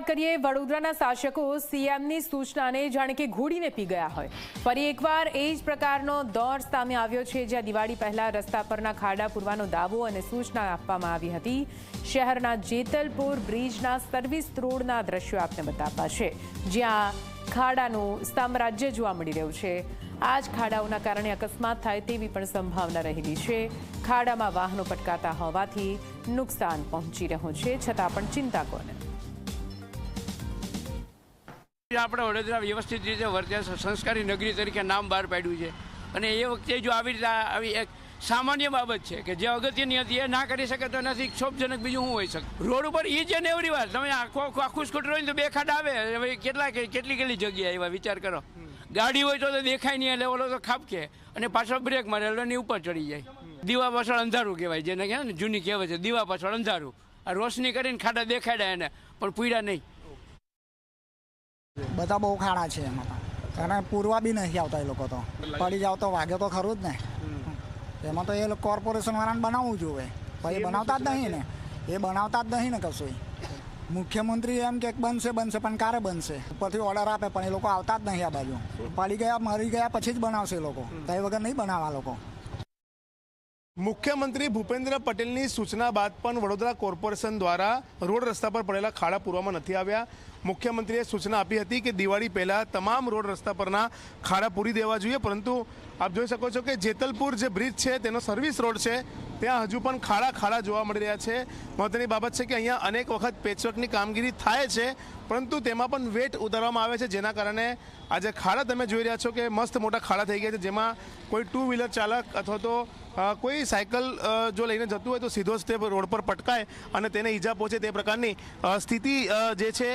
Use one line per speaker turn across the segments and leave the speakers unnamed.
વાત કરીએ વડોદરાના શાસકો સીએમની સૂચનાને જાણે કે ઘોડીને પી ગયા હોય। ફરી એકવાર એ જ પ્રકારનો દોર સામે આવ્યો છે, જ્યાં દિવાળી પહેલા રસ્તા પરના ખાડા પૂરવાનો દાવો અને સૂચના આપવામાં આવી હતી। શહેરના જેતલપુર બ્રિજના સર્વિસ રોડના દ્રશ્યો આપને બતાવવા છે, જ્યાં ખાડાનું સામ્રાજ્ય જોવા મળી રહ્યું છે। આ જ ખાડાઓના કારણે અકસ્માત થાય તેવી પણ સંભાવના રહેલી છે। ખાડામાં વાહનો પટકાતા હોવાથી નુકસાન પહોંચી રહ્યું છે, છતાં પણ ચિંતા કોને।
આપણે વડોદરા વ્યવસ્થિત રીતે વર્તે સંસ્કારી નગરી તરીકે નામ બહાર પાડ્યું છે, અને એ વખતે જો આવી રીતે આવી એક સામાન્ય બાબત છે કે જે અગત્યની હતી એ ના કરી શકે તો એનાથી ક્ષોભજનક બીજું શું હોઈ શકે। રોડ ઉપર એ છે ને એવરી વાર તમે આખું સ્કૂટર હોય તો બે ખાડા આવે, હવે કેટલી જગ્યાએ એવા વિચાર કરો। ગાડી હોય તો દેખાય નહીં એટલે ઓલો તો ખાપકે અને પાછળ બ્રેક મારે એટલે એની ઉપર ચડી જાય। દીવા પાછળ અંધારું કહેવાય, જેને કહેવાય ને જૂની કહેવાય છે, દીવા પાછળ અંધારું। આ રોશની કરીને ખાડા દેખાડ્યા એને, પણ પૂર્યા નહીં।
બધા બહુ ખાડા છે એમાં, અને પૂરવા બી નથી આવતા એ લોકો તો। પડી જાવ તો વાગે તો ખરું જ ને। એમાં તો એ કોર્પોરેશન વાળાને બનાવવું જોઈએ, પણ એ બનાવતા જ નહીં ને, એ બનાવતા જ નહીં ને કશું। મુખ્યમંત્રી એમ કે બનશે પણ ક્યારે બનશે? ઉપરથી ઓર્ડર આપે પણ એ લોકો આવતા જ નહીં। આ બાજુ પડી ગયા મરી ગયા પછી જ બનાવશે એ લોકો, તો એ વગર નહીં બનાવવા લોકો।
મુખ્યમંત્રી ભૂપેન્દ્ર પટેલની સૂચના બાદ પણ વડોદરા કોર્પોરેશન દ્વારા રોડ રસ્તા પર પડેલા ખાડા પૂરવામાં નથી આવ્યા। મુખ્યમંત્રીએ સૂચના આપી હતી કે દિવાળી પહેલાં તમામ રોડ રસ્તા પરના ખાડા પૂરી દેવા જોઈએ, પરંતુ આપ જોઈ શકો છો કે જેતલપુર જે બ્રિજ છે તેનો સર્વિસ રોડ છે, ત્યાં હજુ પણ ખાડા જોવા મળી રહ્યા છે। મહત્વની બાબત છે કે અહીંયા અનેક વખત પેચવર્કની કામગીરી થાય છે, પરંતુ તેમાં પણ વેટ ઉતારવામાં આવે છે, જેના કારણે આજે ખાડા તમે જોઈ રહ્યા છો કે મસ્ત મોટા ખાડા થઈ ગયા છે, જેમાં કોઈ ટુ વ્હીલર ચાલક અથવા તો કોઈ સાયકલ જો લઈને જતું હોય તો સીધો જ તે રોડ પર પટકાય અને તેને ઈજા પહોંચે તે પ્રકારની સ્થિતિ જે છે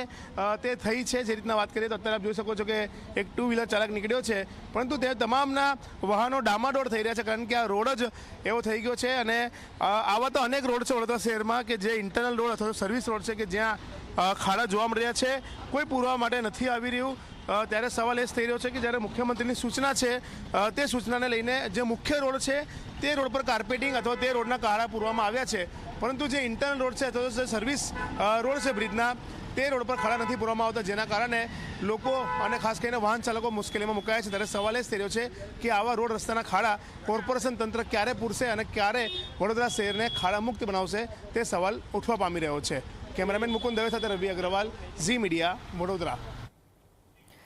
તે થઈ છે। જે રીતના વાત કરીએ તો અત્યારે આપ જોઈ શકો છો કે એક ટુ વ્હીલર ચાલક નીકળ્યો છે, પરંતુ તે તમામના વાહનો ડામાડોળ થઈ રહ્યા છે, કારણ કે આ રોડ જ એવો થઈ ગયો છે। અને આવા તો અનેક રોડ છે વડોદરા શહેરમાં કે જે ઇન્ટરનલ રોડ અથવા સર્વિસ રોડ છે કે જ્યાં ખાડા જોવા મળી રહ્યા છે, કોઈ પૂરવા માટે નથી આવી રહ્યું। ત્યારે સવાલ એ જ થઈ રહ્યો છે કે જ્યારે મુખ્યમંત્રીની સૂચના છે તે સૂચનાને લઈને જે મુખ્ય રોડ છે તે રોડ પર કાર્પેટિંગ અથવા તે રોડના ખાડા પૂરવામાં આવ્યા છે, પરંતુ જે ઇન્ટરનલ રોડ છે અથવા જે સર્વિસ રોડ છે બ્રિજના તે રોડ પર ખાડા નથી પૂરવામાં આવતા, જેના કારણે લોકો અને ખાસ કરીને વાહન ચાલકો મુશ્કેલીમાં મુકાયા છે। ત્યારે સવાલ એ જ થઈ રહ્યો છે કે આવા રોડ રસ્તાના ખાડા કોર્પોરેશન તંત્ર ક્યારે પૂરશે અને ક્યારે વડોદરા શહેરને ખાડા મુક્ત બનાવશે, તે સવાલ ઉઠવા પામી રહ્યો છે। કેમેરામેન મુકુંદ દવે સાથે રવિ અગ્રવાલ, ઝી મીડિયા, વડોદરા।